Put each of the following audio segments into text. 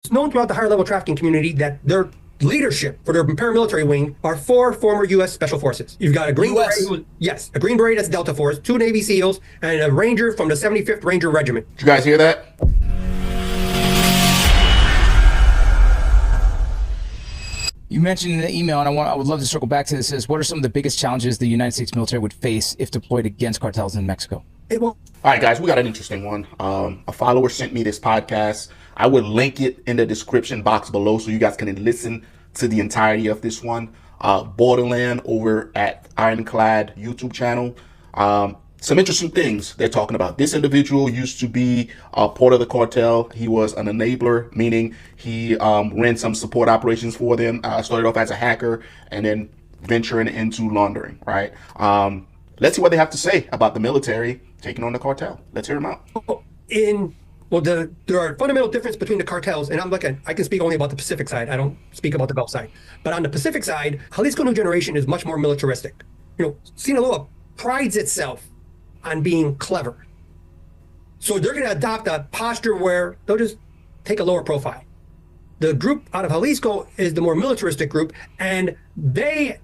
It's known throughout the higher level trafficking community that their leadership for their paramilitary wing are 4 former U.S. Special Forces. You've got a Green Beret, a Green Beret that's Delta Force, 2 Navy SEALs, and a Ranger from the 75th Ranger Regiment. Did you guys hear that? You mentioned in the email, and I would love to circle back to this, is what are some of the biggest challenges the United States military would face if deployed against cartels in Mexico? All right, guys, we got an interesting one. A follower sent me this podcast. I will link it in the description box below so you guys can listen to the entirety of this one. Borderland over at Ironclad YouTube channel. Some interesting things they're talking about. This individual used to be a part of the cartel. He was an enabler, meaning he ran some support operations for them. Started off as a hacker and then venturing into laundering, right? Let's see what they have to say about the military taking on the cartel. Let's hear them out. There are fundamental differences between the cartels, and I can speak only about the Pacific side. I don't speak about the Gulf side. But on the Pacific side, Jalisco New Generation is much more militaristic. Sinaloa prides itself on being clever. So they're going to adopt a posture where they'll just take a lower profile. The group out of Jalisco is the more militaristic group, and it's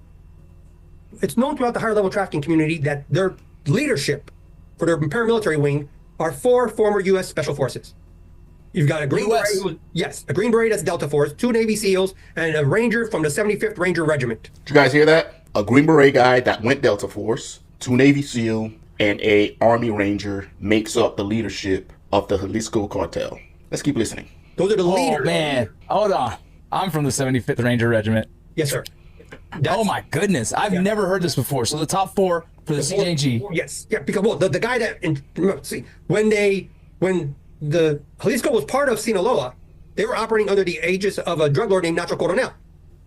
known throughout the higher level trafficking community that their leadership for their paramilitary wing are 4 former U.S. Special Forces. You've got a Green Beret, a Green Beret that's Delta Force, 2 Navy SEALs, and a Ranger from the 75th Ranger Regiment. Did you guys hear that? A Green Beret guy that went Delta Force, 2 Navy SEAL, and a Army Ranger makes up the leadership of the Jalisco cartel. Let's keep listening. Those are the leaders. Oh, man. Hold on. I'm from the 75th Ranger Regiment. Yes, sir. Oh, my goodness. I've never heard this before. So the top 4 for the CJG. Yes. Yeah, because, the guy that, when the Jalisco was part of Sinaloa, they were operating under the aegis of a drug lord named Nacho Coronel.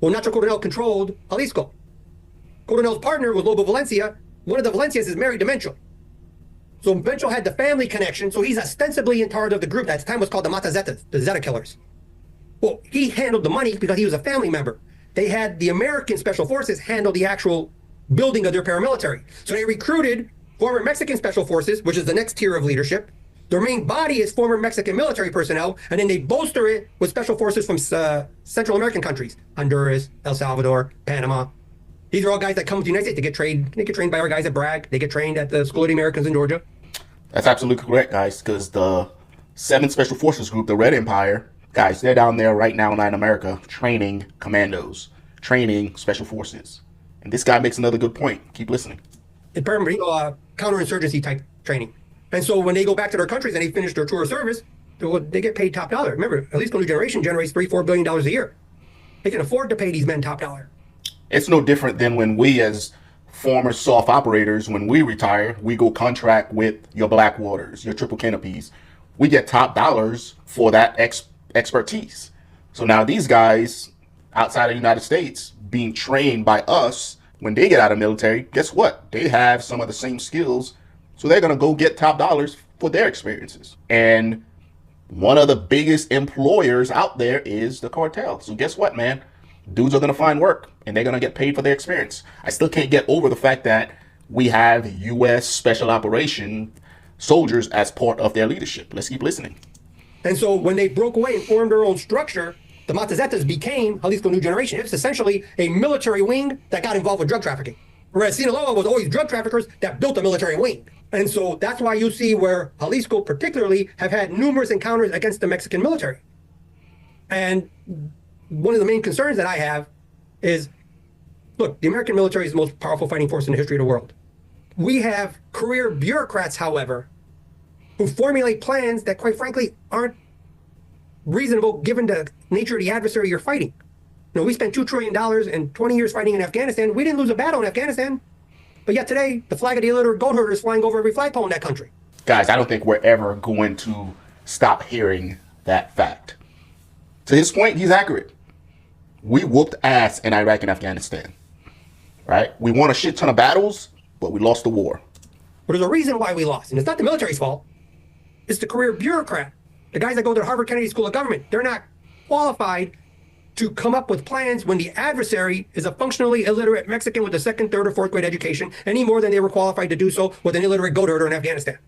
Well, Nacho Coronel controlled Jalisco. Coronel's partner was Lobo Valencia. One of the Valencias is married to Mencho. So Mencho had the family connection, so he's ostensibly in charge of the group that at the time was called the Mata Zetas, the Zeta Killers. Well, he handled the money because he was a family member. They had the American Special Forces handle the actual building of their paramilitary. So they recruited former Mexican Special Forces, which is the next tier of leadership. Their main body is former Mexican military personnel, and then they bolster it with Special Forces from Central American countries, Honduras, El Salvador, Panama. These are all guys that come to the United States. They get trained by our guys at Bragg. They get trained at the School of the Americans in Georgia. That's absolutely correct, guys, because the 7th Special Forces Group, the Red Empire, guys, they're down there right now in Latin America training commandos, training special forces. And this guy makes another good point. Keep listening. Counterinsurgency type training. And so when they go back to their countries and they finish their tour of service, they get paid top dollar. Remember, at least New Generation generates $3-4 billion a year. They can afford to pay these men top dollar. It's no different than when we, as former soft operators, when we retire, we go contract with your Blackwaters, your Triple Canopies. We get top dollars for that expertise. So now these guys outside of the United States being trained by us, when they get out of military, guess what? They have some of the same skills. So they're going to go get top dollars for their experiences. And one of the biggest employers out there is the cartel. So guess what, man? Dudes are going to find work and they're going to get paid for their experience. I still can't get over the fact that we have U.S. Special Operation soldiers as part of their leadership. Let's keep listening. And so when they broke away and formed their own structure, the Mata Zetas became Jalisco New Generation. It's essentially a military wing that got involved with drug trafficking. Whereas Sinaloa was always drug traffickers that built a military wing. And so that's why you see where Jalisco particularly have had numerous encounters against the Mexican military. And one of the main concerns that I have is, look, the American military is the most powerful fighting force in the history of the world. We have career bureaucrats, however, who formulate plans that, quite frankly, aren't reasonable given the nature of the adversary you're fighting. We spent $2 trillion and 20 years fighting in Afghanistan. We didn't lose a battle in Afghanistan. But yet today, the flag of the illiterate goat herder is flying over every flagpole in that country. Guys, I don't think we're ever going to stop hearing that fact. To his point, he's accurate. We whooped ass in Iraq and Afghanistan, right? We won a shit ton of battles, but we lost the war. But there's a reason why we lost, and it's not the military's fault. It's the career bureaucrat. The guys that go to the Harvard Kennedy School of Government, they're not qualified to come up with plans when the adversary is a functionally illiterate Mexican with a second, third, or fourth grade education, any more than they were qualified to do so with an illiterate goat herder in Afghanistan.